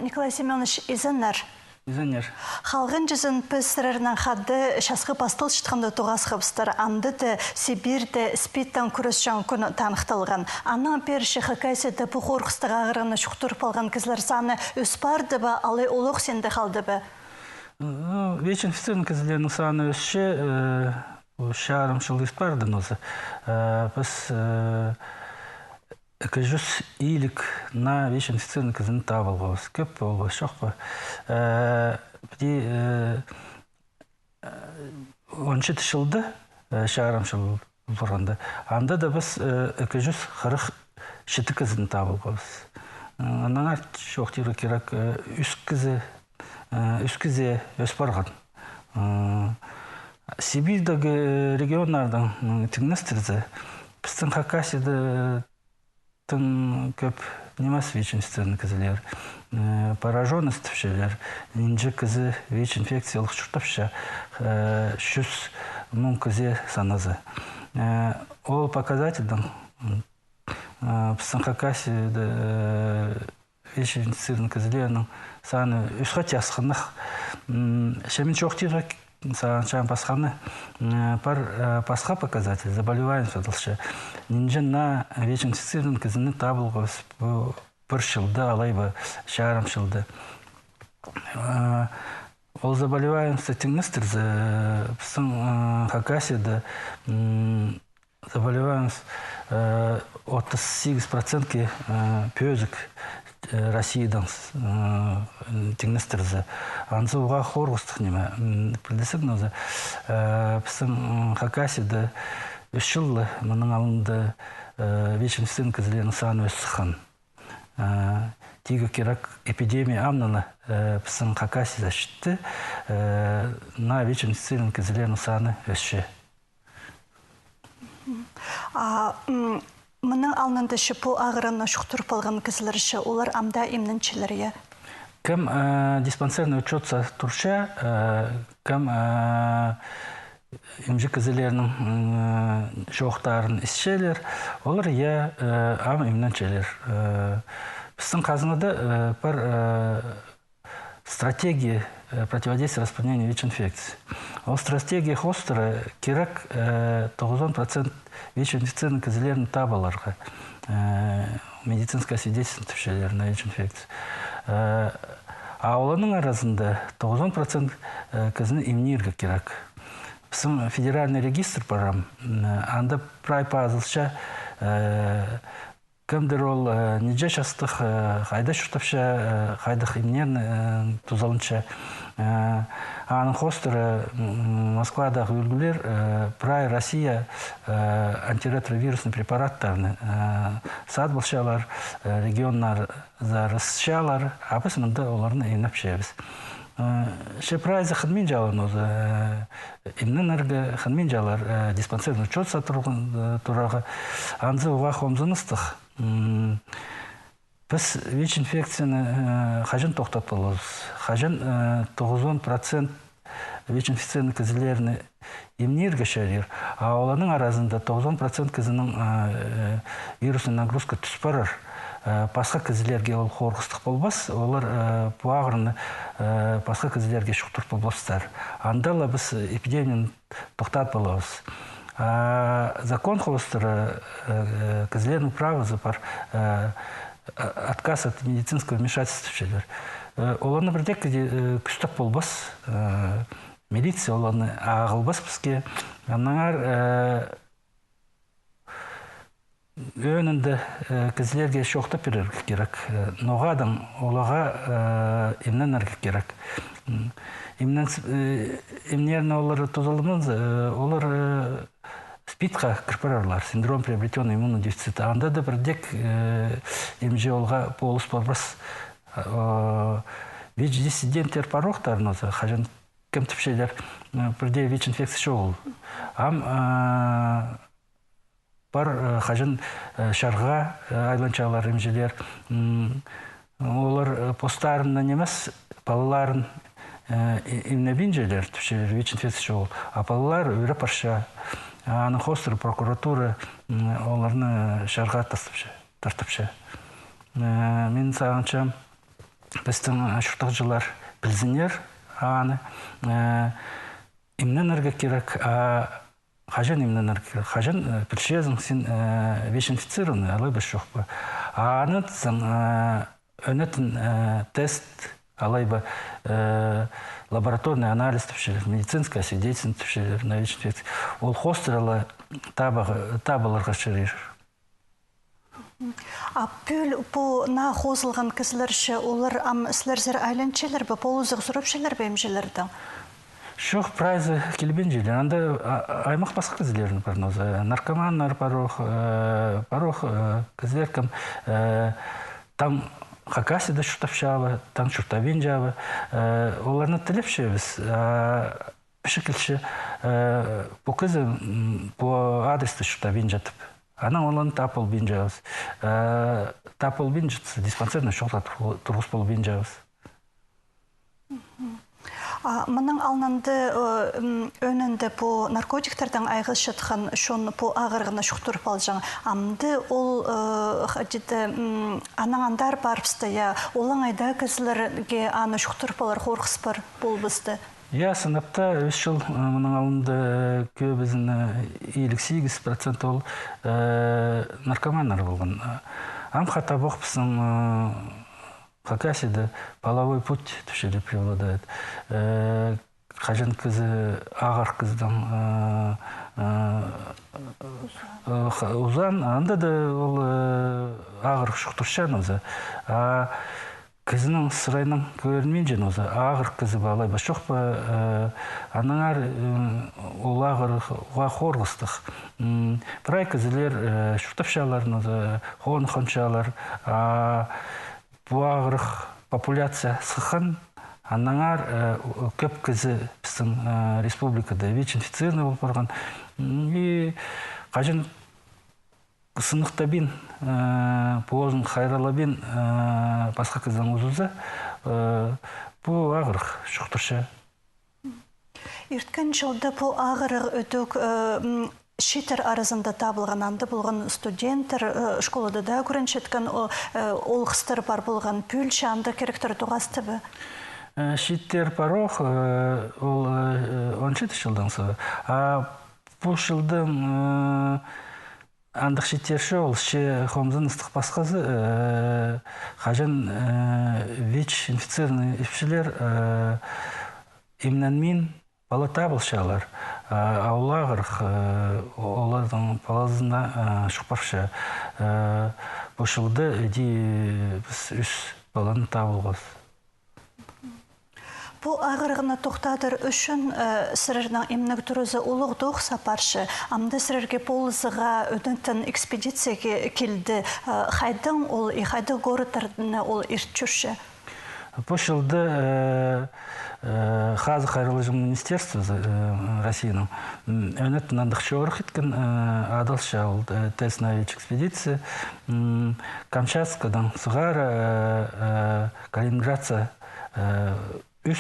Николай Семенович Изенер. Изенер. Халғын жүзін пөсірерінен қадды шасқы пастыл шытқанды туғас қыбыстыр. Андыды Сибирді спиттан күріс жан күні танықтылған. Анан перші хакайседі бұқор қыстыға ғырыны шұқтырып алған кізлер саны өс барды ба, алай олық сенді қалды ба? Вечен фицерін кізлерінің саны өсше шарым шылды барды нозы. Біз Экажус илик на вечен офицерный казан табыл көп болу шоқ па. Бді 17 жылды шағарам жыл бұрғанда. Анда да біз экажус 47 казан табыл болыз. Анаңар шоқ тері керек үскізе өс барған. Сибирдегі регионлардың тігністірді. Біздің Хакасияда көп немас ВИЧ инфекциялық кізілер. Пораженность түпшелер. Инжі кізі ВИЧ инфекциялық шұртапша шүз мұн кізе саназы. Ол показательдің біздің Хакасияда ВИЧ инфекциялық кізілерінің саны үсқа тясқынық. Шәмен чоқтиға саған пасқаны пасқа показатель заболеваемость адылшы. Нинжен на вечен сицилин кізіні табылғыз бір жылды, алайбы шарым жылды. Ол заболеваемость теңістірзі біздің Хакасияда заболеваемость 38% пөзік Россиядан теңістірзі. Анзы оға қорғыстық неме. Білдесік нөзі. Біздің Хакасияда 3 жылы мұның алынды вечен сцен кізілерінің саны өссіған. Тегі керек эпидемия амнаны біздің Хакасияда шытты. На вечен сцен кізілерінің саны өсші. Мұның алынды шыпыл ағырына шұқтырып алған кізілерші, олар амда емніншілерге? Кім диспансерный учетса тұрша, кім емжі кізілерінің жоқтарын ісшелер, олар ам емніншелер. Біздің қазынада бір стратегия противодействия распространению ВИЧ-инфекции. Ол стратегия хостера керек 90% ВИЧ-инфекционных кізілерін табаларға. Медицинское свидетельство түпшелер на ВИЧ-инфекцию. А олардың арасында 90% кізіні имнирға керек. Біздің федеральный регистр барам. Анда прайпа азылша кімдір ол неже шастық, қайда шұртапша, қайдық имнерні тузалынша. Аның хостері Москвадағы үлгілер прай Россия антиретровирусный препараттарны сад болшалар, регионлар зарысшалар, а біз мұнда оларны емнап шебіз. Прайзы қынмен жалын өзі, емнен әргі қынмен жалар диспансерный учет тұрағы. Анзы оға қомзыныстық. Біз ВИЧ-инфекцияны қажын тоқтап болуыз. Қажын 90% ВИЧ-инфекцияны кізілеріні емнерге шәрер, а оланың арасында 90% кізінің вирусный нагрузка түс барар. Пасқа кізілерге ол қорғыстық болбас, олар бұағырыны пасқа кізілерге шұқтыр болбастар. Андала біз эпидемияны тоқтап болуыз. Закон холостыры кізілерінің правызы бар отказ от медицинского вмешательства. Оланы бірдек күстіп болбас, милиция оланы ағылбас бізге. Анаңар өнінде кізілерге шоқтап берер керек. Ноғадан олаға емнен әргі керек. Емнерін олары тозалымыз, олар спидқа кірпарарлар, синдром приобретенной иммунной дефицита. Анда да бірдек емже олға болыс болбас. ВИЧ-диссиденттер пароқтарын өзі, қажын кім түпшелер бірде ВИЧ-инфекция шоғыл. Бар қажын шарға айланчалар емжелер. Олар постарынан емес, балаларын имнебинжелер түпшелер ВИЧ-инфекция шоғыл. А балалар өрі парша. Аның хостер прокуратура оларны шарға тартыпшы. Мен сағанша біздің шұртақжылар білзінер аны имнен керек, қажан имнен керек, қажан білшезің сен вешинфицированный, алай біз жоқ ба. Аны өнетін тест, алай ба лабораторный анализ түпшелер, медицинская свидетельство түпшелер, на вешинфицированный. Ол хостералы табыларға шырыр. Пөл по на хозылған кісілерші, олар сілерзер айланчелер бі, полузық сұрапшелер бі емжелерді? Шоқ прайзы келбен желер. Анда аймақ басқа кізілерін парнозы. Наркоманлар парох кізілер кім. Там Хакасида шұртапшалы, там шұртабен жабы. Оларны тілепші біз. Шекілші по кізі по адресті шұртабен жатып. Ана олан тапыл бен жауыз. Тапыл бен жатсы, диспансерный шоқта тұрғыз бол бен жауыз. Мұның алнанды өнінді по наркотиктердің айғыз шытқан шон по ағырғына шұқтырып алжан. Амды ол анаң андар барыпсты, я олың айда кізілерге аны шұқтырып алар қорқыс бар бол бізді. Я сынапта 3 жыл мұның алынды көбізін 58% ол наркоманлар болған. Амхата боқпысын Хакасида половой путь түшелі преобладает. Қажан кізі, ағар кіздің ұзан, анда да ол ағыр шұқтыршан өзі. Кізінің сырайның көрілмен жен өзі, ағыр кізі балай ба, шоқ ба, анаңар ол ағырға қорғыстық. Бірай кізілер шұқтапшаларын өзі, қоншалар, бұл ағырық популяция сықын, анаңар көп кізі біздің республикада ВИЧ-инфицированный болып барған. И қажын сынықтабин, положен хайралабин басқа кіздің ұзызы, бұл ағырық шұқтырша. Ирткен жылда бұл ағырық өтік шетер арызында табылған анды болған студенттер школада да көрін шеткен олғыстыр бар болған пүлші анды керектер туғасты бі? Шеттер парох ол 17 жылдан соң. Бұл жылдың андық шеттерші ол ше қомзын ыстық басқазы қажан ВИЧ-инфицированный епшілер имнанмен бала табылшалар. Аулағырық олардың палазына шықпақшы. Бұл жылды біз 3 баланы табылғыз. Бұл ағырғына тоқтадыр үшін сірірдің емнік тұрызы олық доқ сапаршы. Амды сірірге полызыға өдінтін экспедицияға келді. Қайдың ол, қайды ғорыттарына ол иртчүрші? Бұл жылды Хазы Хайрылыжым министерство Россияның өнеттін андықшы орық еткен адалша ол тест на ВИЧ-экспедиция. Камчатскадан сұғар Калининградца 3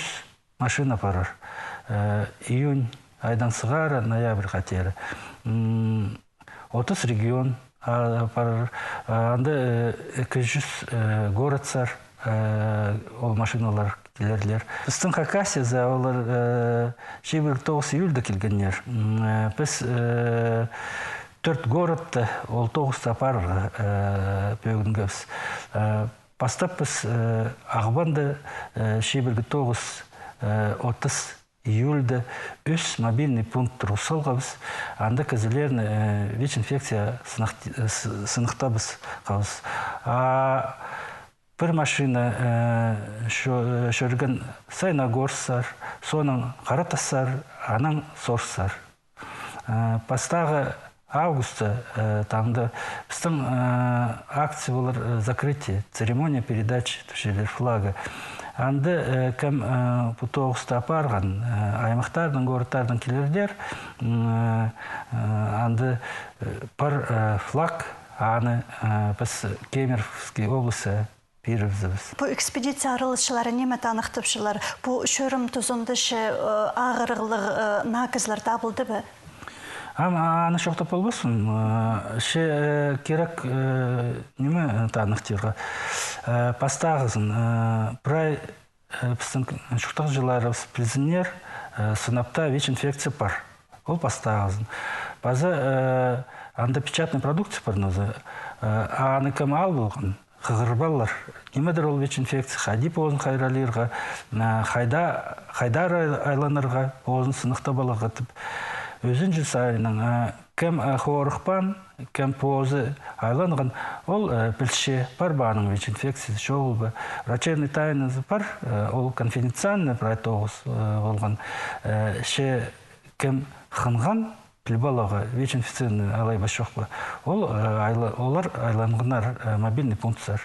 машина парар. Июнь айдан сығара, ноябрь қатері. 30 регион парар. Анда 200 городсар ол машиналар келерлер. Біздің Хакасия олар 9 июльда келгенер. Біз 4 городты ол 9 парар бөгінгіз. Бастап біз ағбанды 9 30 июльді 3 мобильный пункт тұрғысылға біз. Анда кізілерін ВИЧ-инфекция сынықта біз қауыз. Бір машина шөрген Сайнагорсар, соның Қаратасар, аның Сорсар. Пастағы августа таңда біздің акция болар закрытие, церемония передачи түшелер флага. Анды кәм бұтоғыста апарған аймақтардың, городтардың келердер, анды пар флаг аны біз Кемеровский облысы берівізіміз. Бұл экспедиция арылышылары немет анықтыпшылар? Бұл шөрім тұзындышы ағырғылық нақызлар табылды бі? Аны шоқтап болбасын. Ше керек неме танықтырға. Пастағызын, прай біздің шықтық жылары призонер сынапта ВИЧ-инфекция бар. Ол пастағызын. Базы андопечатный продукция парнозы. Аны кім ал болған? Қығырбалар. Немедір ол ВИЧ-инфекция? Хади позын хайралерға, хайдар айланырға, позын сынықта балаға тіп. Өзін жүз айының кім қорықпан, кім позы айланған, ол пілше бар бағының ВИЧ-инфекциясы шоғыл ба. Врачебный тайнызы бар, ол конфиденциальный прайтоғыз болған. Ше кім қынған, балаға ВИЧ-инфекцияны алай башоқ ба. Олар айланғынар мобильный пункттар.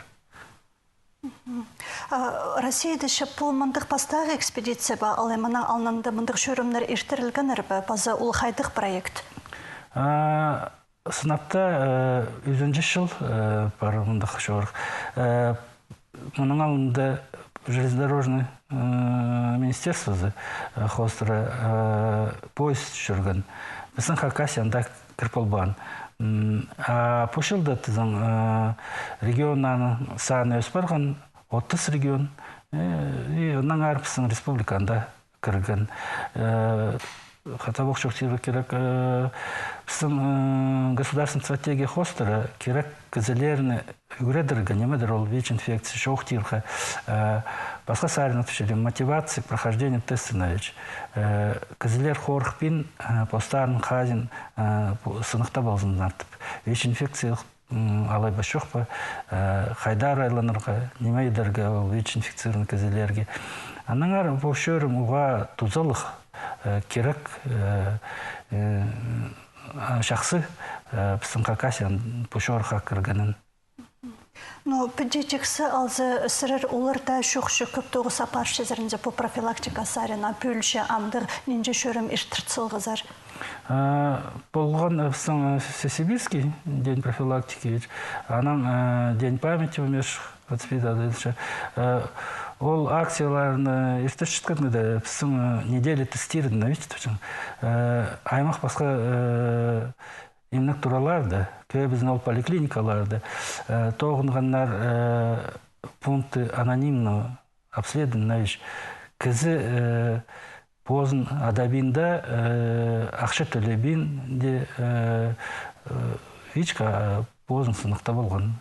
Россияда бұл мындық пастағы экспедиция ба, алай мана алнанда мындық шөрімдер ертірілгенер ба, база ол қайдық проект? Сынапта 100 жыл бар мындық шөрік. Мұның алында железнодорожный министерствосы хостыры поезд жүрген. Біздің Хакасияда кірпілбан. Пошылды тізің регионның саны өс барған 30 регион. Оннан әрпісің республиканда кірген. Хатабық шоқтері керек. Біздің государственный стратегия хостыры керек кізілеріні үгредіргі, немедір ол ВИЧ-инфекция, шоқтері. Басқа сарин отвечали мотивации к прохождению теста на ВИЧ. Кізілер қорықпен постарын қазин сынықта болзын артып. ВИЧ-инфекция алай башоқ па, қайдар айланырға, немейдерге ол ВИЧ-инфекцияны кізілерге. Анаңар бұл шөрім ұға тұзалық керек шақсы біздің Хакасиян бұл шорға кіргенін. Но педетиксы алзы сырыр оларда шоқшы көп тоғы сапар шезерінде по профилактика сарина пөлші амдыр ненде шөрім іштіртсілғызар? Болған біздің Сесибирский день профилактики, анам день памяти умеш воспитадылшы. Ол акцияларын іштіртшіткенде біздің неделі тестирді, аймақ басқа емнік тураларды, көбізін ол поликлиникаларды, тоғынғандар пункты анонимно обследованы. Кізі позын адабинда ақшы төлебін де ВИЧ-қа позын сынықта болған.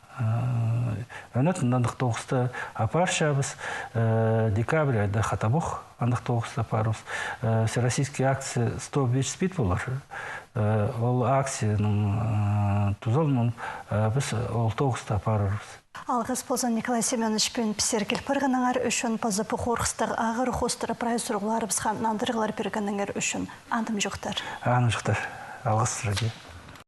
Өнетін андық тоғысты апар шабыз, декабрь айда Хатабух андық тоғысты апарыз. Всероссийский акция «Стоп ВИЧ-СПИД» болар. Ол акцияның тұзалының біз ол тоғысты апарырыз. Алғыз позан Николай Семенович пен пісергел пырғаныңар үшін пазы бұқорқыстық ағыр қостыры прайсұрғылар бізхан нандырғылар бергеніңер үшін андым жоқтар. Андым жоқтар. Алғыз сұрады.